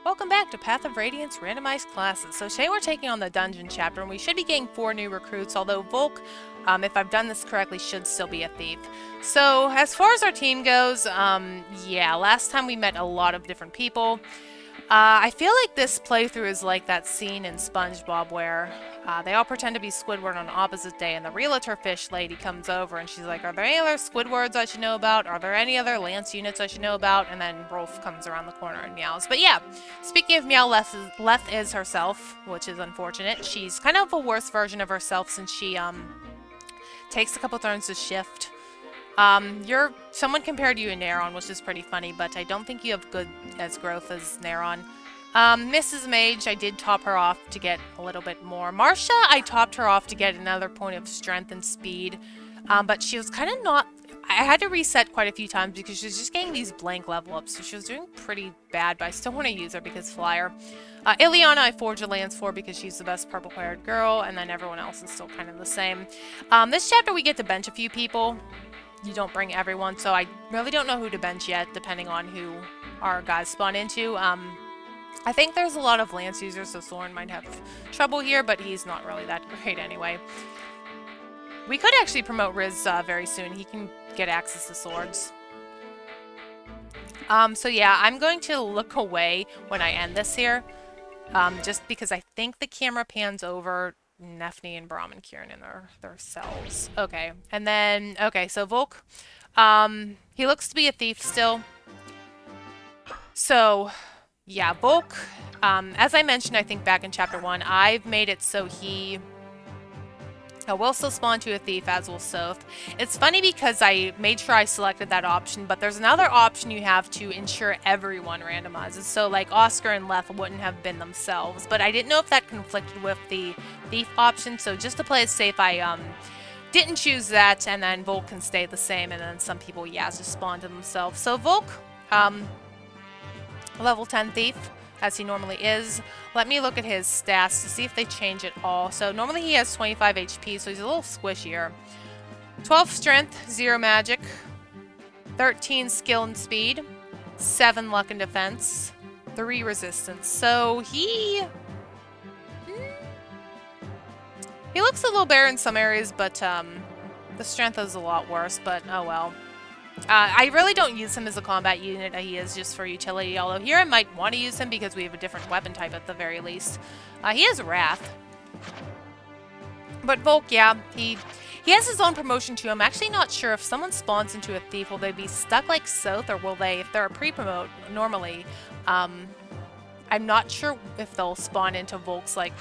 Welcome back to Path of Radiance Randomized classes. So today we're taking on the dungeon chapter, and we should be getting 4 new recruits, although Volk, if I've done this correctly, should still be a thief. So as far as our team goes, yeah, last time we met a lot of different people. I feel like this playthrough is like that scene in SpongeBob where they all pretend to be Squidward on opposite day, and the realtor fish lady comes over and she's like, are there any other Squidwards I should know about? Are there any other Lance units I should know about? And then Rolf comes around the corner and meows. But yeah, speaking of meow, Leth is herself, which is unfortunate. She's kind of a worse version of herself since she takes a couple turns to shift. Someone compared you to Neron, which is pretty funny, but I don't think you have good as growth as Neron. Mrs. Mage, I did top her off to get a little bit more. Marcia, I topped her off to get another point of strength and speed, but she was kind of not... I had to reset quite a few times because she was just getting these blank level ups, so she was doing pretty bad, but I still want to use her because Flyer. Ileana, I forged a lance for because she's the best purple-haired girl, and then everyone else is still kind of the same. This chapter we get to bench a few people. You don't bring everyone, so I really don't know who to bench yet, depending on who our guys spawn into. I think there's a lot of Lance users, so Soren might have trouble here, but he's not really that great anyway. We could actually promote Riz very soon. He can get access to swords. So yeah, I'm going to look away when I end this here, just because I think the camera pans over Nefni and Brom and Kieran in their cells. Okay, and then, okay, so Volk, he looks to be a thief still. So, yeah, Volk, as I mentioned, I think back in chapter 1, I've made it so he will still spawn to a thief, as will Soth. It's funny because I made sure I selected that option, but there's another option you have to ensure everyone randomizes. So like Oscar and Leth wouldn't have been themselves, but I didn't know if that conflicted with the thief option, so just to play it safe, I didn't choose that, and then Volk can stay the same, and then some people, yeah, just spawn to themselves. So Volk, level 10 thief, as he normally is. Let me look at his stats to see if they change at all. So normally he has 25 HP, so he's a little squishier. 12 strength, 0 magic, 13 skill and speed, 7 luck and defense, 3 resistance. So he looks a little better in some areas, but the strength is a lot worse, but oh well. I really don't use him as a combat unit. He is just for utility, although here I might want to use him because we have a different weapon type at the very least. He has Wrath. But Volk, yeah, he has his own promotion too. I'm actually not sure if someone spawns into a thief, will they be stuck like Soth, or will they, if they're a pre-promote normally, I'm not sure if they'll spawn into Volk's like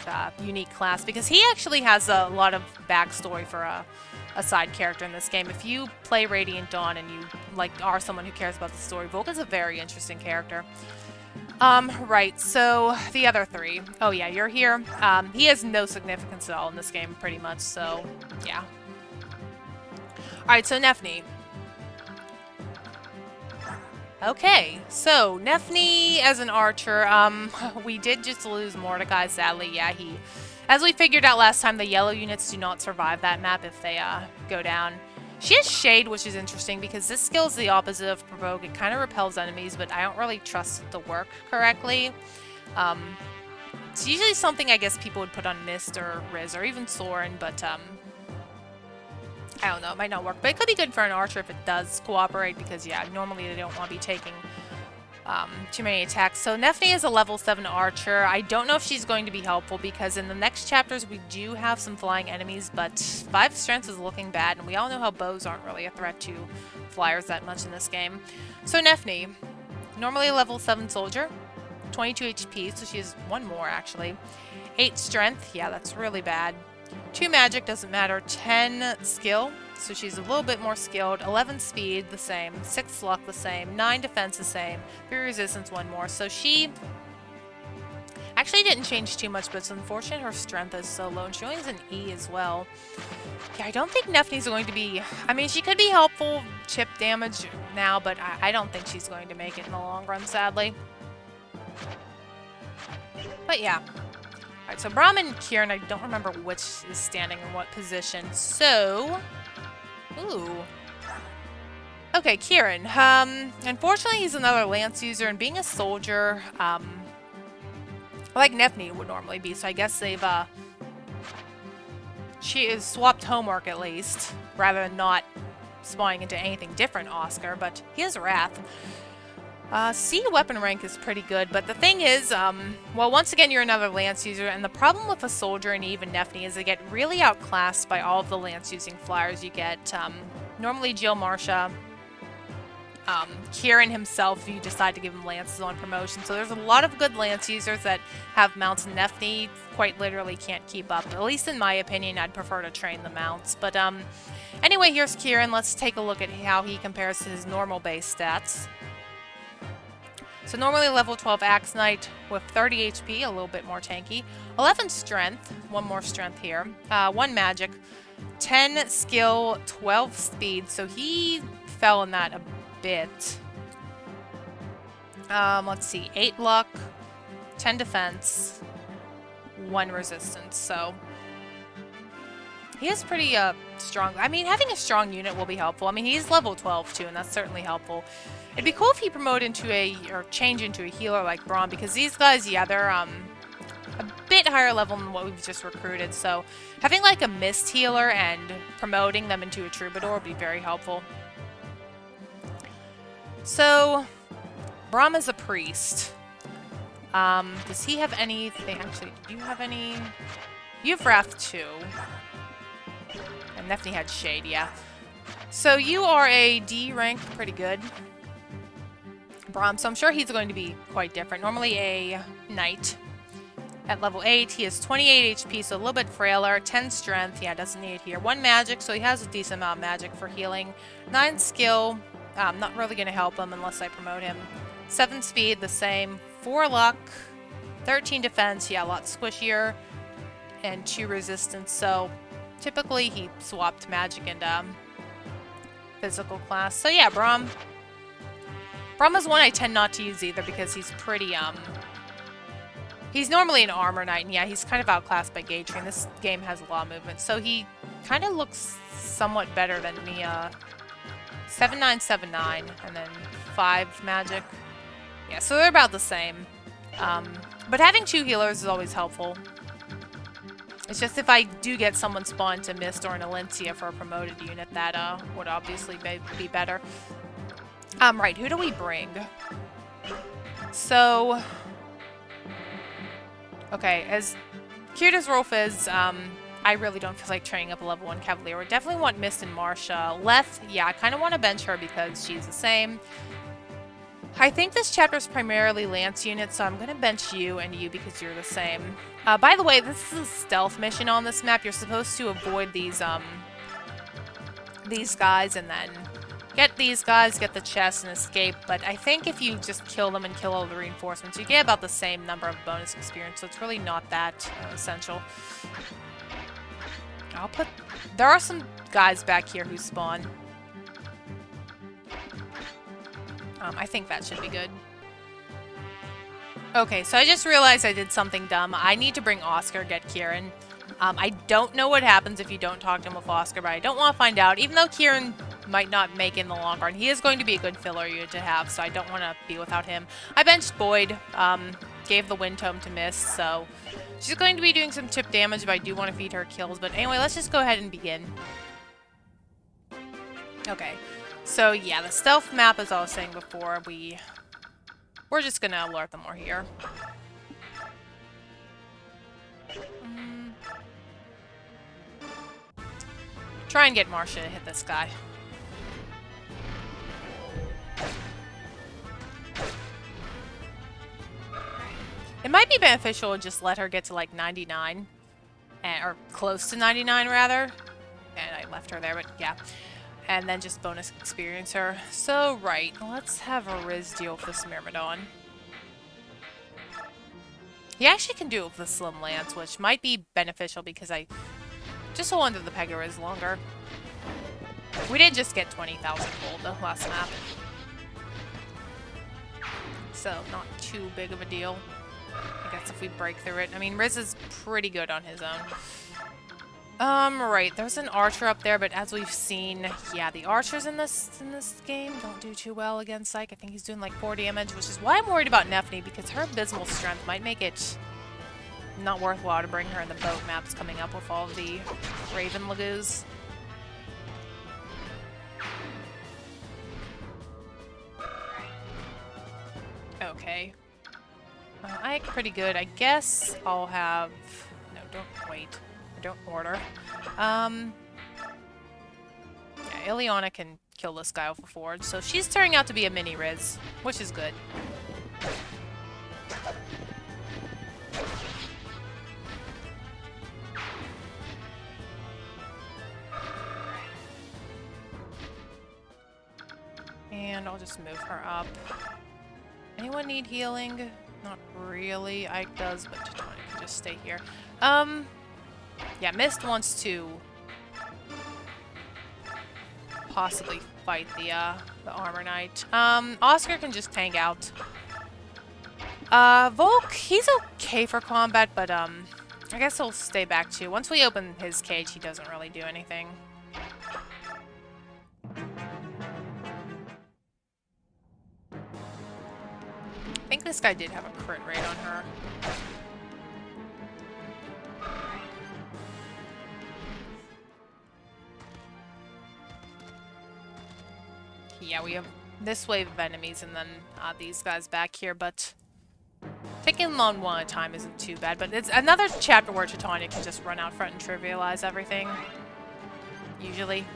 unique class, because he actually has a lot of backstory for a side character in this game. If you play Radiant Dawn and you like are someone who cares about the story, Volk is a very interesting character. Right, so the other 3. Oh yeah, you're here. He has no significance at all in this game, pretty much, so yeah. Alright, so Nefni. Okay, so Nefni as an archer, we did just lose Mordecai, sadly. Yeah, as we figured out last time, the yellow units do not survive that map if they go down. She has Shade, which is interesting because this skill is the opposite of Provoke. It kind of repels enemies, but I don't really trust it to work correctly. It's usually something I guess people would put on Mist or Riz or even Soren, but I don't know, it might not work. But it could be good for an archer if it does cooperate because, yeah, normally they don't want to be taking too many attacks. So Nefni is a level 7 archer. I don't know if she's going to be helpful because in the next chapters we do have some flying enemies, but 5 strength is looking bad, and we all know how bows aren't really a threat to flyers that much in this game. So Nefni, normally a level 7 soldier, 22 HP, so she has 1 more actually. 8 strength, yeah, that's really bad. 2 magic, doesn't matter. 10 skill, so she's a little bit more skilled. 11 speed, the same. 6 luck, the same. 9 defense, the same. 3 resistance, 1 more. So she actually didn't change too much, but it's unfortunate her strength is so low, and she only has an E as well. Yeah, I don't think Nefni's going to be... I mean, she could be helpful, chip damage now, but I don't think she's going to make it in the long run, sadly. But yeah. Alright, so Brom and Kieran, I don't remember which is standing in what position. So, ooh. Okay, Kieran. Unfortunately, he's another Lance user, and being a soldier, like Nefni would normally be, so I guess they've, she is swapped homework at least, rather than not spawning into anything different, Oscar, but he has Wrath. C weapon rank is pretty good, but the thing is, well, once again, you're another Lance user, and the problem with a Soldier and even Nefni is they get really outclassed by all of the Lance-using flyers you get. Normally Jill Marsha, Kieran himself, if you decide to give him Lances on promotion. So there's a lot of good Lance users that have mounts, and Nefni quite literally can't keep up. At least in my opinion, I'd prefer to train the mounts. But anyway, here's Kieran. Let's take a look at how he compares to his normal base stats. So normally level 12 Axe Knight with 30 HP, a little bit more tanky. 11 Strength, one more Strength here. 1 Magic, 10 Skill, 12 Speed. So he fell in that a bit. Let's see, 8 Luck, 10 Defense, 1 Resistance. So he is pretty strong. I mean, having a strong unit will be helpful. I mean, he's level 12 too, and that's certainly helpful. It'd be cool if he promote into or change into a healer like Brom, because these guys, yeah, they're a bit higher level than what we've just recruited. So having like a mist healer and promoting them into a troubadour would be very helpful. So Brom is a priest. Does he have anything? Actually, do you have any? You have Wrath too. And Nefni had Shade, yeah. So you are a D rank, pretty good. Brom, so I'm sure he's going to be quite different. Normally a Knight. At level 8, he has 28 HP, so a little bit frailer. 10 Strength, yeah, doesn't need it here. 1 Magic, so he has a decent amount of Magic for healing. 9 Skill, not really going to help him unless I promote him. 7 Speed, the same. 4 Luck. 13 Defense, yeah, a lot squishier. And 2 Resistance, so typically he swapped Magic and physical class. So yeah, Brom is one I tend not to use either because he's pretty, he's normally an armor knight, and yeah, he's kind of outclassed by Gauge Train. This game has a lot of movement, so he kind of looks somewhat better than me. 7979, and then 5 Magic. Yeah, so they're about the same. But having 2 healers is always helpful. It's just if I do get someone spawned to Mist or an Alencia for a promoted unit, that would obviously be better. Right, who do we bring? So, okay, as cute as Rolf is, I really don't feel like training up a level 1 Cavalier. We definitely want Mist and Marsha. Leth, yeah, I kind of want to bench her because she's the same. I think this chapter is primarily Lance units, so I'm going to bench you and you because you're the same. By the way, this is a stealth mission on this map. You're supposed to avoid these guys and then get these guys, get the chest, and escape. But I think if you just kill them and kill all the reinforcements, you get about the same number of bonus experience, so it's really not that essential. There are some guys back here who spawn. I think that should be good. Okay, so I just realized I did something dumb. I need to bring Oscar, get Kieran. I don't know what happens if you don't talk to him with Oscar, but I don't want to find out. Even though Kieran might not make it in the long run, he is going to be a good filler unit to have, so I don't want to be without him. I benched Boyd, gave the Wind Tome to Mist, so she's going to be doing some chip damage, but I do want to feed her kills. But anyway, let's just go ahead and begin. Okay, so yeah, the stealth map, as I was saying before, we're just going to alert them more here. Try and get Marsha to hit this guy. It might be beneficial to just let her get to like 99. Or close to 99 rather. And I left her there, but yeah. And then just bonus experience her. So, right. Let's have a Riz deal with this Myrmidon. He actually can do it with the Slim Lance, which might be beneficial because I just hold onto the Pega Riz longer. We did just get 20,000 gold the last map. So, not too big of a deal. I guess if we break through it. I mean, Riz is pretty good on his own. Right, there's an archer up there, but as we've seen, yeah, the archers in this game don't do too well against Psyche. I think he's doing like 4 damage, which is why I'm worried about Nefni, because her abysmal strength might make it not worthwhile to bring her in the boat maps coming up with all of the Raven Lagoos. Okay. I act pretty good. I guess I'll have... No, don't wait. Don't order. Yeah, Ileana can kill this guy off a forge, so she's turning out to be a mini Riz, which is good. And I'll just move her up. Anyone need healing? Not really. Ike does, but Tony can just stay here. Yeah, Mist wants to possibly fight the Armor Knight. Oscar can just tank out. Volk, he's okay for combat, but I guess he'll stay back too. Once we open his cage, he doesn't really do anything. I think this guy did have a crit rate on her. Yeah, we have this wave of enemies and then these guys back here, but taking them on one at a time isn't too bad. But it's another chapter where Titania can just run out front and trivialize everything. Usually.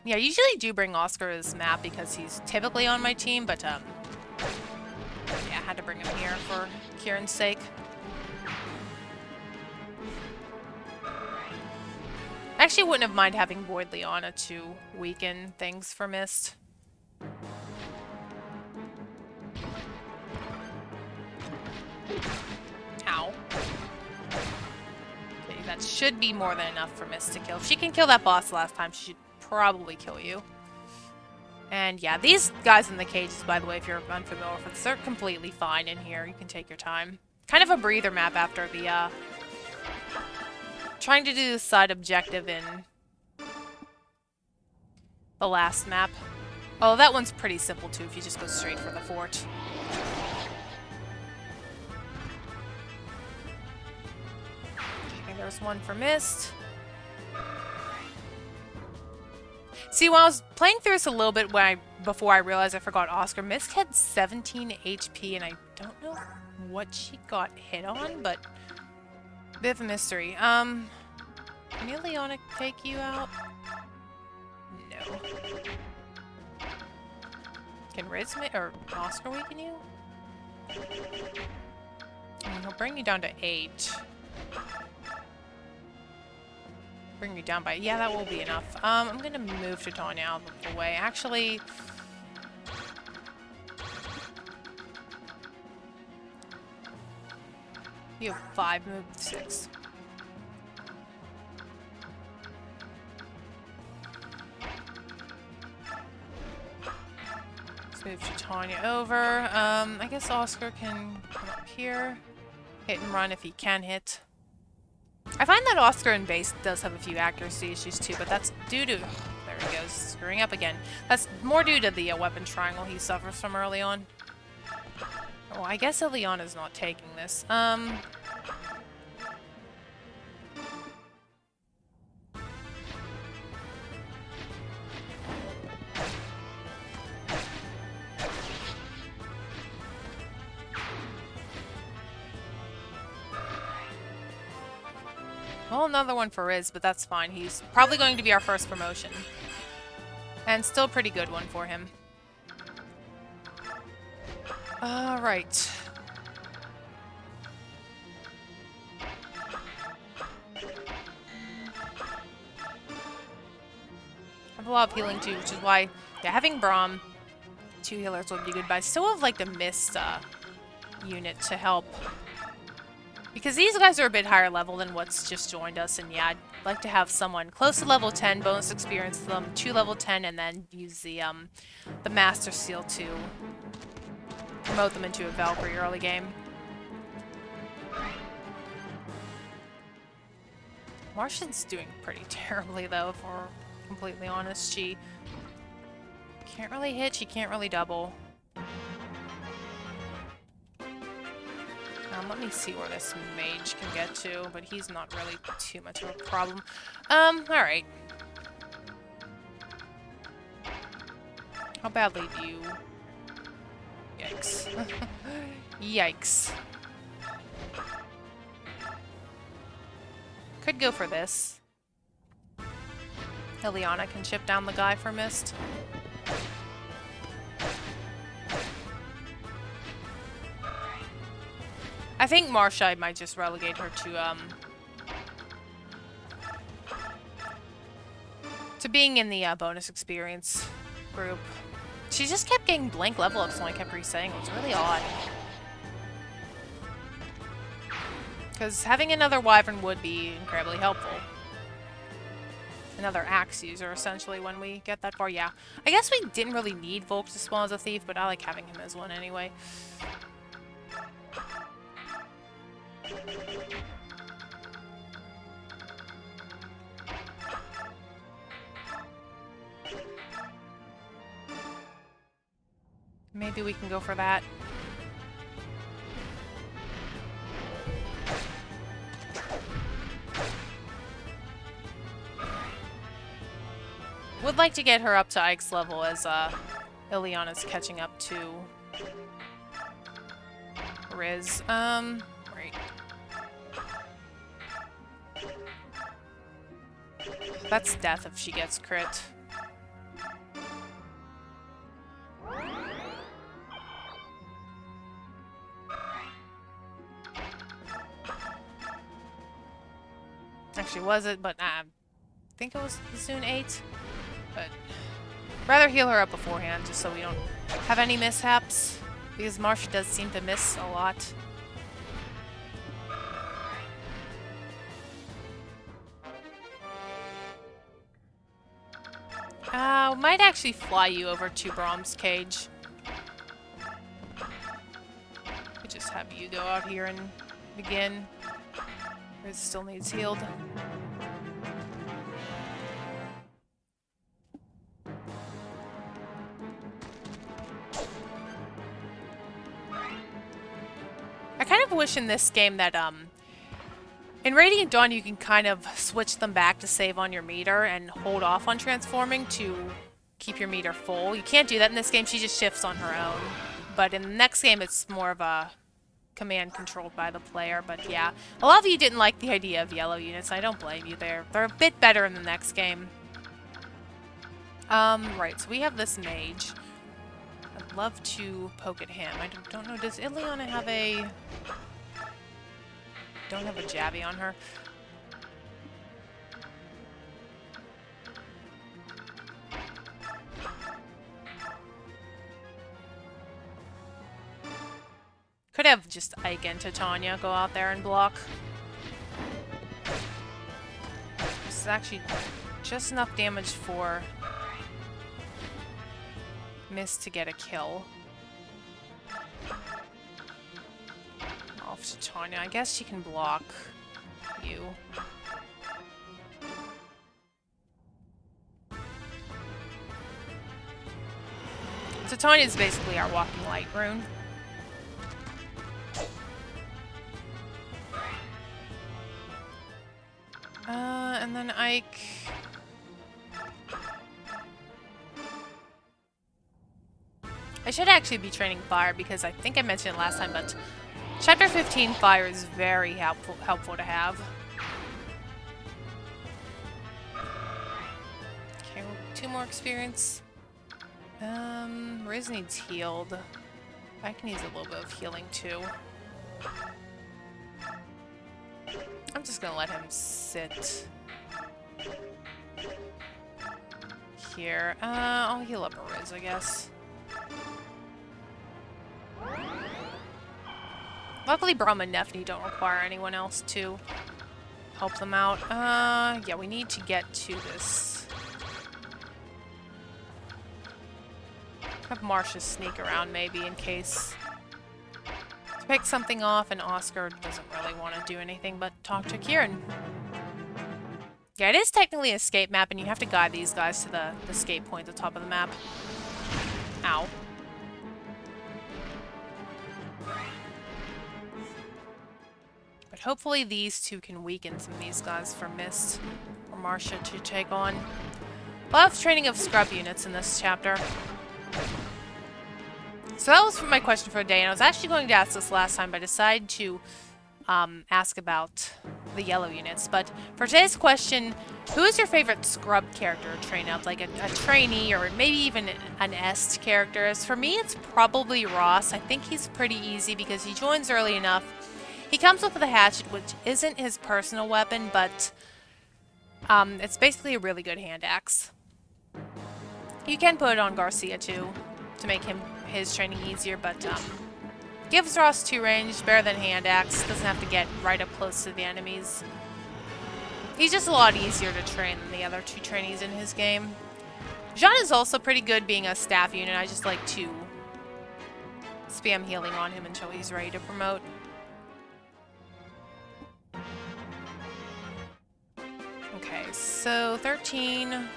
Yeah, I usually do bring Oscar as map because he's typically on my team, but yeah, I had to bring him here for Kieran's sake. I actually wouldn't have minded having Void Liana to weaken things for Mist. Ow. Okay, that should be more than enough for Mist to kill. If she can kill that boss last time, she should probably kill you. And yeah, these guys in the cages, by the way, if you're unfamiliar with it, they're completely fine in here. You can take your time. Kind of a breather map after the, trying to do the side objective in the last map. Oh, that one's pretty simple too, if you just go straight for the fort. Okay, there's one for Mist. See, while I was playing through this a little bit before I realized I forgot Oscar, Mist had 17 HP, and I don't know what she got hit on, but bit of a mystery. Can Ileana take you out? No. Can Riz or Oscar weaken you? He'll bring you down to 8. Bring you down by... Yeah, that will be enough. I'm gonna move Titania out of the way. Actually... You have 5, move 6. Let's move Titania over. I guess Oscar can come up here. Hit and run if he can hit. I find that Oscar in base does have a few accuracy issues too, but that's due to... There he goes, screwing up again. That's more due to the weapon triangle he suffers from early on. Oh, I guess Ileana's not taking this. Well, another one for Riz, but that's fine. He's probably going to be our first promotion. And still a pretty good one for him. Alright. I have a lot of healing too, which is why, yeah, having Brom, 2 healers would be good, but I still have like the Mist unit to help. Because these guys are a bit higher level than what's just joined us, and yeah, I'd like to have someone close to level 10, bonus experience them to level 10, and then use the Master Seal to promote them into a Valkyrie early game. Martian's doing pretty terribly though, if we're completely honest. She can't really hit, she can't really double. Let me see where this mage can get to, but he's not really too much of a problem. Alright. How badly do you... Yikes. Yikes. Could go for this. Ileana can chip down the guy for mist. I think Marsha, I might just relegate her to being in the bonus experience group. She just kept getting blank level ups when I kept re-saying. It was really odd. Because having another wyvern would be incredibly helpful. Another axe user, essentially, when we get that far. Yeah. I guess we didn't really need Volk to spawn as a thief, but I like having him as one anyway. Maybe we can go for that. Would like to get her up to Ike's level as Ileana's catching up to Riz. Right. That's death if she gets crit. Actually, was it? But I think it was soon 8. But rather heal her up beforehand, just so we don't have any mishaps. Because Marsha does seem to miss a lot. Might actually fly you over to Brom's cage. Could just have you go out here and begin. Riz still needs healed. I kind of wish in this game that, in Radiant Dawn you can kind of switch them back to save on your meter and hold off on transforming to keep your meter full. You can't do that in this game, she just shifts on her own. But in the next game it's more of a command controlled by the player, but yeah. A lot of you didn't like the idea of yellow units, I don't blame you. They're a bit better in the next game. Right, so we have this mage. I'd love to poke at him. I don't know, does Ileana have a... Don't have a jabby on her. Could have just Ike and Titania go out there and block. This is actually just enough damage for Miss to get a kill. Off Titania. I guess she can block you. Titania is basically our walking light rune. And then Ike... I should actually be training fire because I think I mentioned it last time, but Chapter 15 fire is very helpful to have. Okay, 2 more experience. Riz needs healed. Ike needs a little bit of healing too. I'm just gonna let him sit here. I'll heal up a Riz, I guess. Luckily, Brom and Nefni don't require anyone else to help them out. Yeah, we need to get to this. Have Marsha sneak around maybe in case to pick something off, and Oscar doesn't really want to do anything but talk to Kieran. Yeah, it is technically an escape map, and you have to guide these guys to the escape point at the top of the map. Ow. hopefully these two can weaken some of these guys for Mist or Marcia to take on. A lot of training of scrub units in this chapter. So that was my question for the day, and I was actually going to ask this last time, but I decided to ask about the yellow units. But for today's question, who is your favorite scrub character to train up? Like a trainee or maybe even an est character? As for me, it's probably Ross. I think he's pretty easy because he joins early enough. He comes with a hatchet, which isn't his personal weapon, but it's basically a really good hand axe. You can put it on Garcia too to make his training easier, but gives Ross 2 range, better than hand axe. Doesn't have to get right up close to the enemies. He's just a lot easier to train than the other 2 trainees in his game. Jean is also pretty good being a staff unit. I just like to spam healing on him until he's ready to promote. Okay, so 13.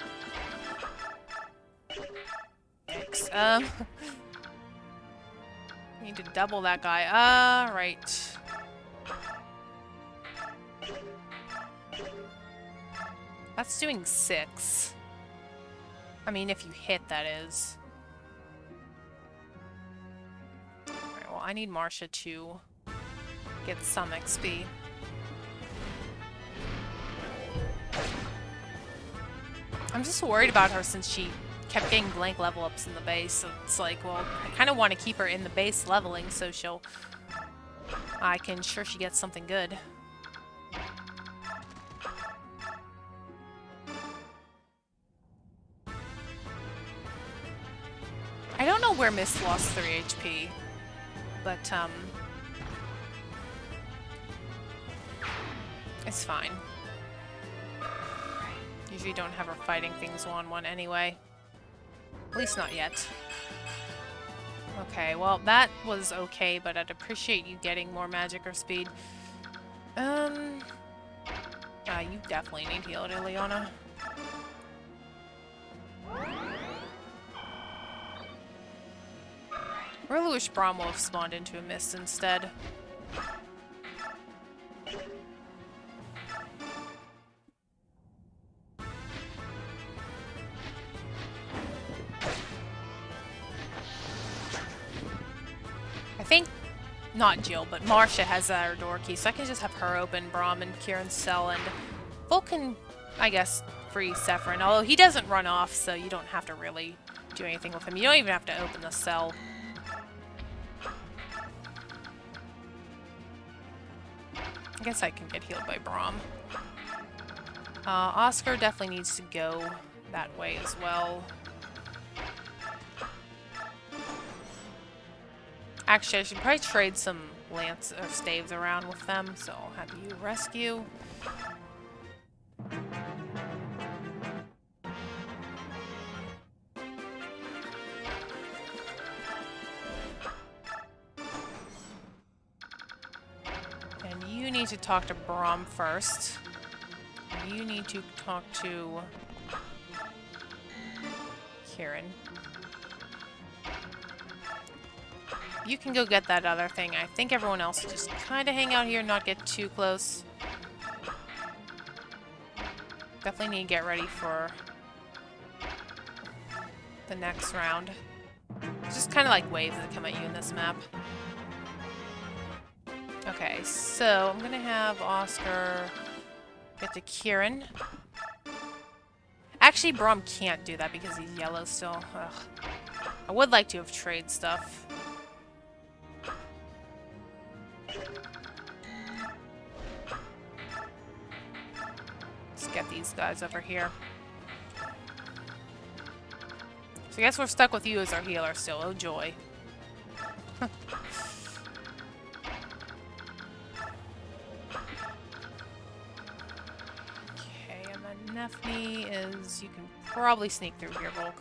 Yikes. Need to double that guy. Right. That's doing 6. I mean, if you hit, that is. Alright, well, I need Marcia to get some XP. I'm just worried about her since she kept getting blank level ups in the base, so it's like, well, I kind of want to keep her in the base leveling so I can ensure she gets something good. I don't know where Mist lost 3 HP, but it's fine. Usually don't have her fighting things 1-1 anyway. At least not yet. Okay, well, that was okay, but I'd appreciate you getting more magic or speed. You definitely need healed, Ileana. I really wish Brom would have spawned into a Mist instead. I think, not Jill, but Marcia has our door key, so I can just have her open Brom and Kieran's cell, and Volk can, I guess, free Sephirin. Although he doesn't run off, so you don't have to really do anything with him. You don't even have to open the cell. I guess I can get healed by Brom. Oscar definitely needs to go that way as well. Actually, I should probably trade some lance or staves around with them, so I'll have you rescue. And you need to talk to Brom first. You need to talk to Kieran. You can go get that other thing. I think everyone else will just kind of hang out here and not get too close. Definitely need to get ready for the next round. It's just kind of like waves that come at you in this map. Okay, so I'm gonna have Oscar get to Kieran. Actually, Brom can't do that because he's yellow still. Ugh. I would like to have trade stuff. Let's get these guys over here. So I guess we're stuck with you as our healer still. Oh joy. Okay, and then Nephne is... You can probably sneak through here, Volk.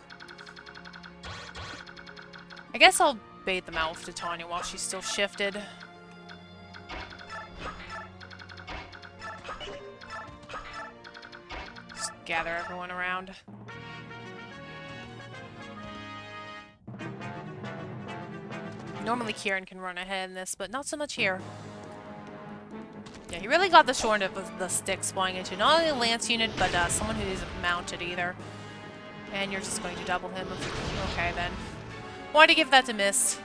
I guess I'll bait them out with Titania while she's still shifted. Just gather everyone around. Normally Kieran can run ahead in this, but not so much here. Yeah, he really got the short end of the sticks flying into not only a lance unit, but someone who isn't mounted either. And you're just going to double him. Okay, then. Wanted to give that to Mist.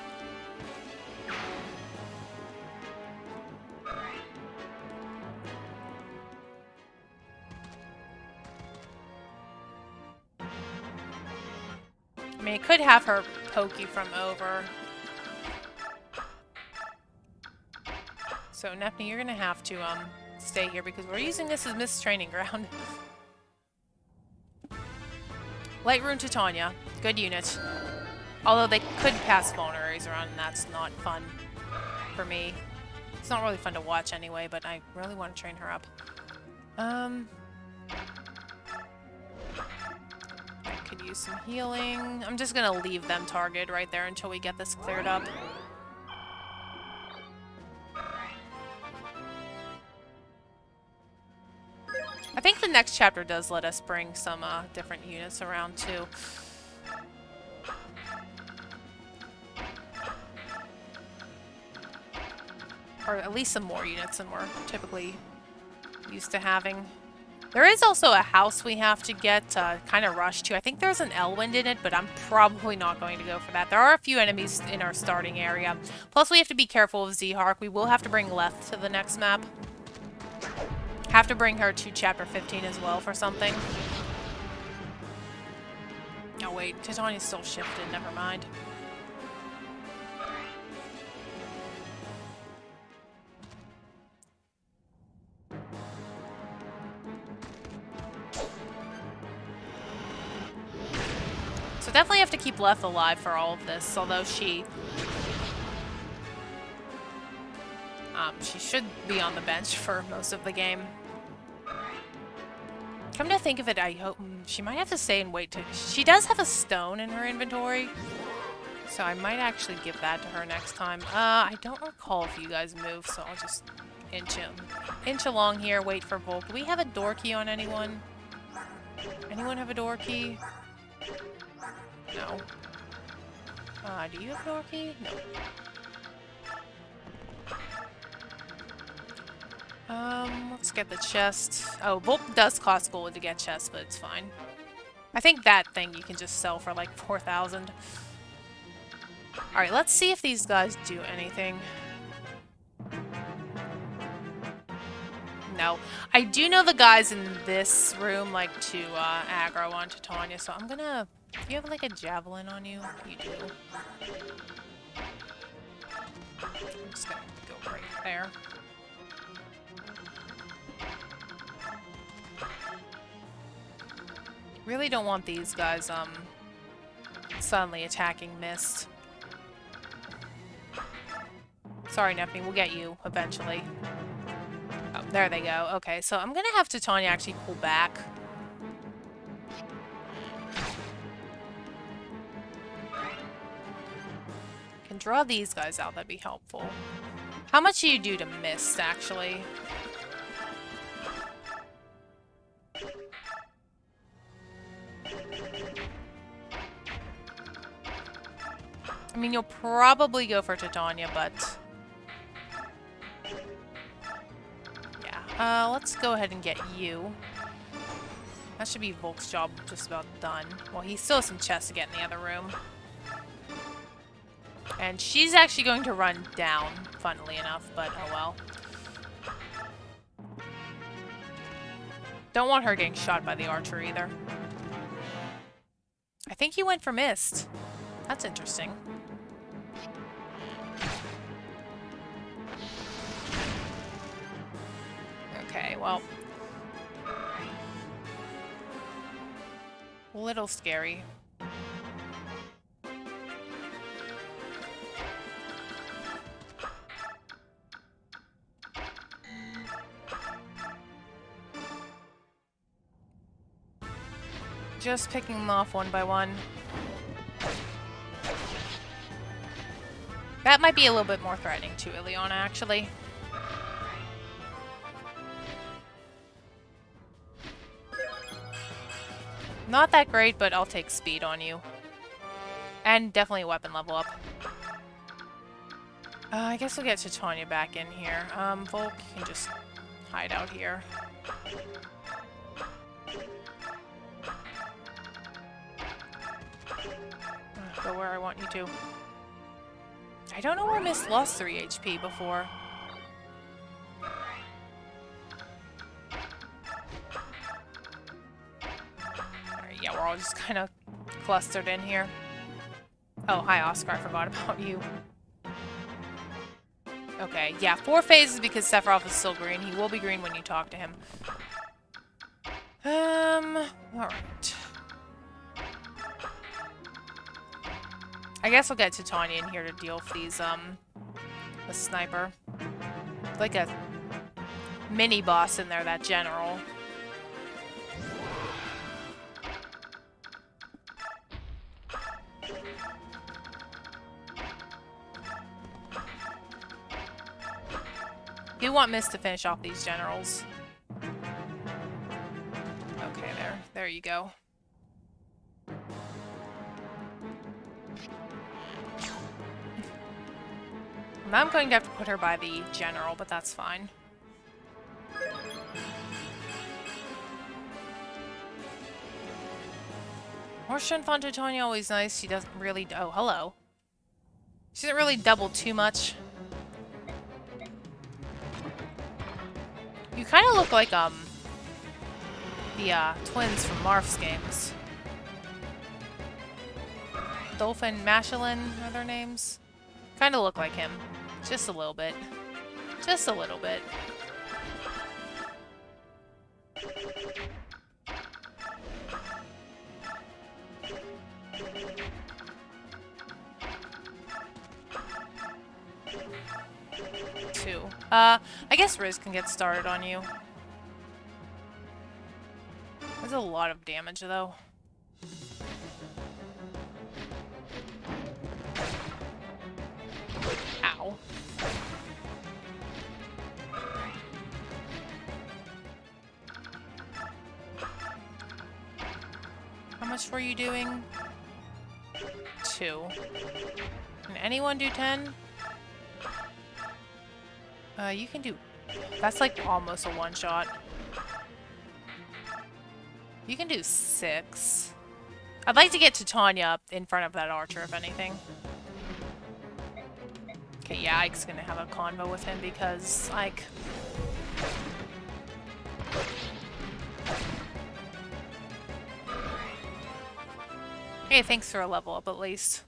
I mean, it could have her poke you from over. So, Nephne, you're gonna have to, stay here because we're using this as Mist's training ground. Light Rune Titania. Good unit. Although they could pass vulneraries around, and that's not fun for me. It's not really fun to watch anyway, but I really want to train her up. I could use some healing. I'm just gonna leave them targeted right there until we get this cleared up. I think the next chapter does let us bring some different units around too. Or at least some more units than we're typically used to having. There is also a house we have to get kind of rushed to. I think there's an Elwind in it, but I'm probably not going to go for that. There are a few enemies in our starting area. Plus, we have to be careful of Zehark. We will have to bring Leth to the next map. Have to bring her to Chapter 15 as well for something. Oh wait, Titania's still shifted. Never mind. So definitely have to keep Leth alive for all of this, although she should be on the bench for most of the game. Come to think of it, I hope she might have to stay and wait to... She does have a stone in her inventory, so I might actually give that to her next time. I don't recall if you guys move, so I'll just inch along here, wait for Volk. Do we have a door key on anyone? Anyone have a door key? No. Do you have a door key? No. Let's get the chest. Oh, Volk does cost gold to get chest, but it's fine. I think that thing you can just sell for like 4,000. Alright, let's see if these guys do anything. No. I do know the guys in this room like to aggro on Titania, so I'm gonna... Do you have like a javelin on you? You do. I'm just gonna go right there. Really don't want these guys, suddenly attacking Mist. Sorry, Nephne, we'll get you eventually. Oh, there they go. Okay, so I'm gonna have Titania actually pull back. Can draw these guys out, that'd be helpful. How much do you do to Mist, actually? I mean, you'll probably go for Titania, but... Yeah, let's go ahead and get you. That should be Volk's job just about done. Well, he still has some chests to get in the other room. And she's actually going to run down, funnily enough, but oh well. Don't want her getting shot by the archer either. I think he went for Mist. That's interesting. Okay, well. A little scary. Just picking them off one by one. That might be a little bit more threatening to Ileana, actually. Not that great, but I'll take speed on you. And definitely a weapon level up. I guess we'll get Titania back in here. Volk, you can just hide out here. Go where I want you to. I don't know where Miss lost 3 HP before. Alright, yeah, we're all just kind of clustered in here. Oh, hi, Oscar. I forgot about you. Okay, yeah, 4 phases because Sephiroth is still green. He will be green when you talk to him. Alright. I guess I'll get Titania in here to deal with these, the sniper. Like a mini-boss in there, that general. You want Miss to finish off these generals. Okay, there you go. Now I'm going to have to put her by the general, but that's fine. Marcia and Fontitonia always nice. She doesn't really... Oh, hello. She doesn't really double too much. You kind of look like, the, twins from Marth's games. Dolphin, Mashelin are their names. Kind of look like him. Just a little bit. Just a little bit. Two. I guess Riz can get started on you. There's a lot of damage, though. Ow. How much were you doing? 2. Can anyone do 10? You can do... That's like almost a one-shot. You can do 6. I'd like to get Titania in front of that archer, if anything. Okay, yeah, Ike's gonna have a convo with him because, like... Hey, thanks for a level up, at least.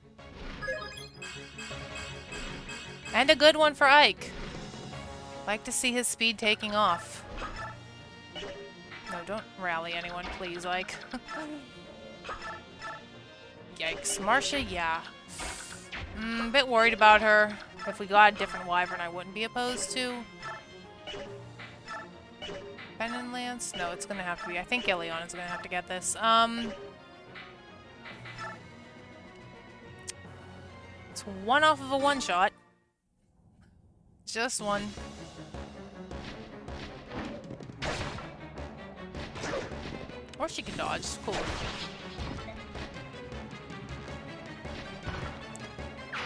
And a good one for Ike. Like to see his speed taking off. No, don't rally anyone, please, Ike. Yikes. Marcia, yeah. A bit worried about her. If we got a different wyvern, I wouldn't be opposed to. Ben and Lance? No, it's gonna have to be. I think Ileana's gonna have to get this. It's one off of a one-shot. Just one. Or she can dodge. Cool.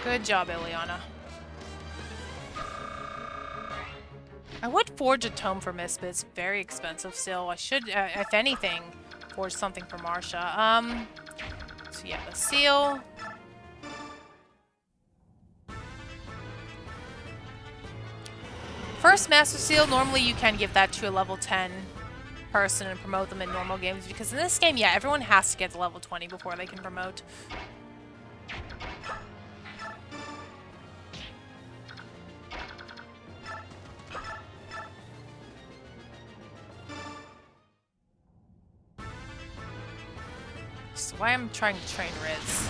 Good job, Ileana. I would forge a tome for Miss, but it's very expensive still. I should, if anything, forge something for Marcia. So yeah, the seal. First Master Seal, normally you can give that to a level 10 person and promote them in normal games, because in this game, yeah, everyone has to get to level 20 before they can promote. So why I'm trying to train Riz.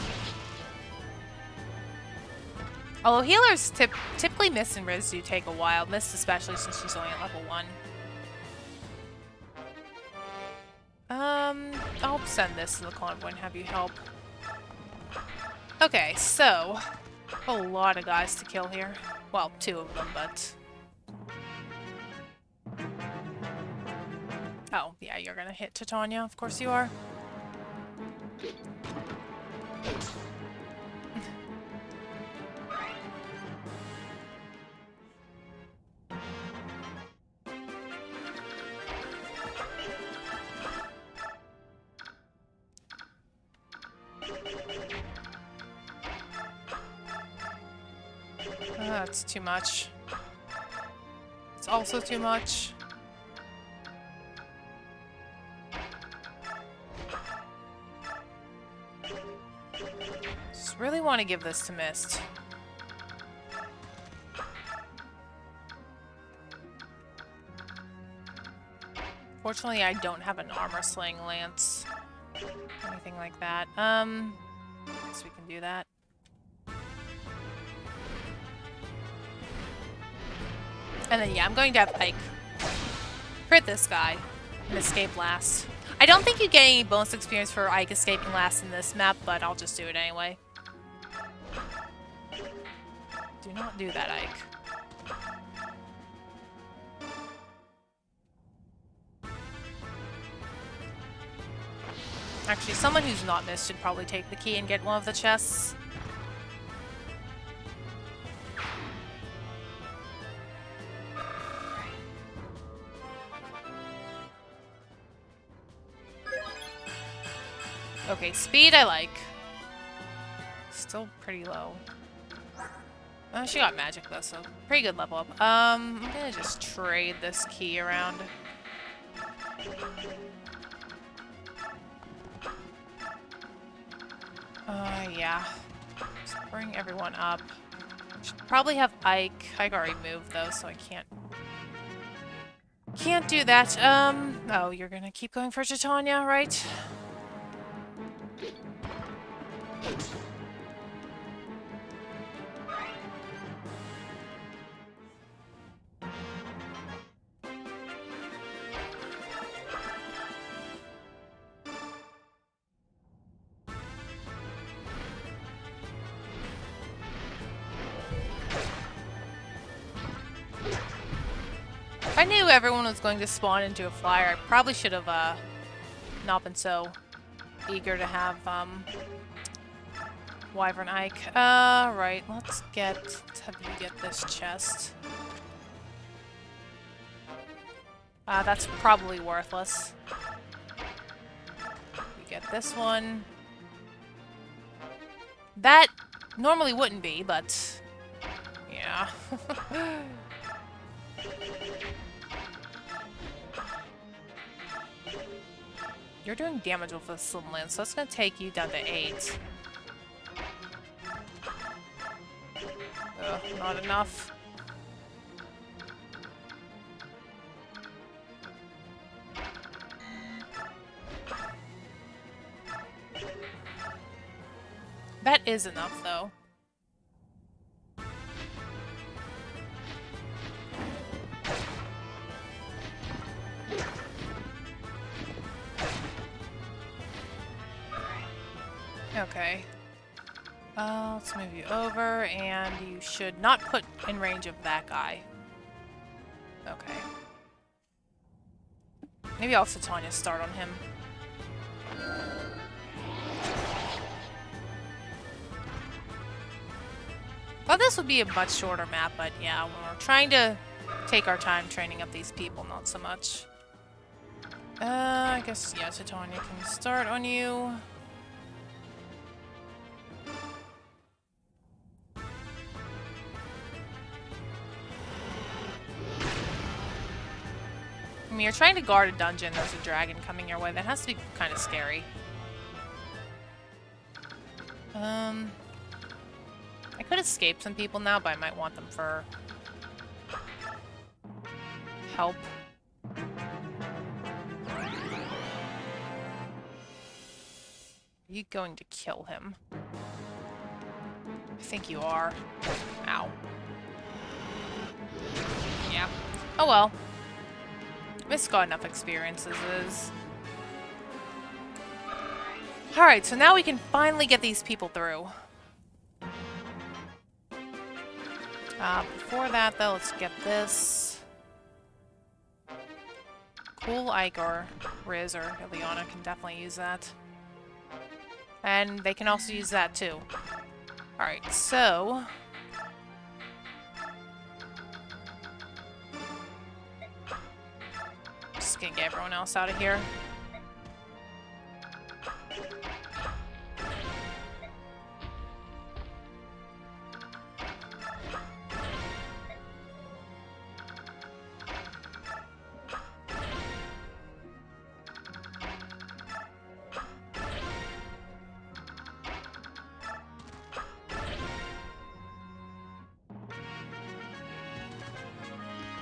Although healers typically Miss and Riz do take a while. Miss especially since she's only at level 1. I'll send this to the convoy and have you help. Okay, so... a lot of guys to kill here. Well, 2 of them, but... Oh, yeah, you're gonna hit Titania. Of course you are. That's too much. It's also too much. Just really want to give this to Mist. Fortunately, I don't have an armor-slaying lance. Anything like that. Guess we can do that. And then, yeah, I'm going to have Ike crit this guy and escape last. I don't think you get any bonus experience for Ike escaping last in this map, but I'll just do it anyway. Do not do that, Ike. Actually, someone who's not Mist should probably take the key and get one of the chests. Okay, speed I like. Still pretty low. She got magic though, so pretty good level up. I'm gonna just trade this key around. Yeah. Just bring everyone up. Should probably have Ike. Ike already moved though, so I can't do that. Oh, you're gonna keep going for Titania, right? If I knew everyone was going to spawn into a flyer, I probably should have not been so eager to have Wyvern Ike. Right, let's have you get this chest. That's probably worthless. We get this one. That normally wouldn't be, but yeah. You're doing damage with the Slim Lance, so that's gonna take you down to 8. Ugh, not enough. That is enough, though. Okay. Let's move you over, and you should not put in range of that guy. Okay. Maybe I'll Titania start on him. Well, this would be a much shorter map, but yeah, when we're trying to take our time training up these people, not so much. I guess, yeah, Titania can start on you. I mean, you're trying to guard a dungeon, there's a dragon coming your way. That has to be kind of scary. I could escape some people now, but I might want them for help. Are you going to kill him? I think you are. Ow. Yeah. Oh well. Mist got enough experience as is. Alright, so now we can finally get these people through. Before that, though, let's get this. Cool Ike or Riz or Ileana can definitely use that. And they can also use that, too. Alright, so... just gonna get everyone else out of here.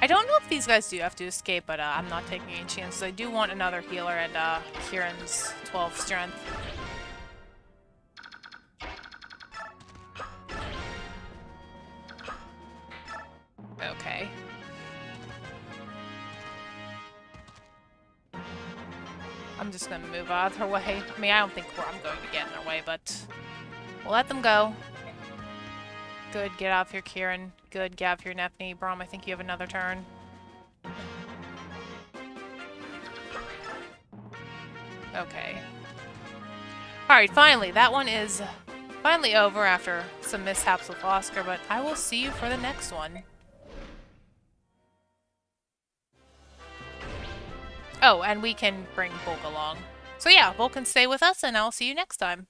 I don't know if these guys do have to escape, but I'm not taking any chances. I do want another healer and Kieran's 12 strength. Okay. I'm just gonna move out of their way. I mean, I don't think I'm going to get in their way, but we'll let them go. Good, get out of here, Kieran. Good, get out of here, Nephne. Brom, I think you have another turn. Okay. Alright, finally. That one is finally over after some mishaps with Oscar, but I will see you for the next one. Oh, and we can bring Volk along. So yeah, Volk can stay with us, and I'll see you next time.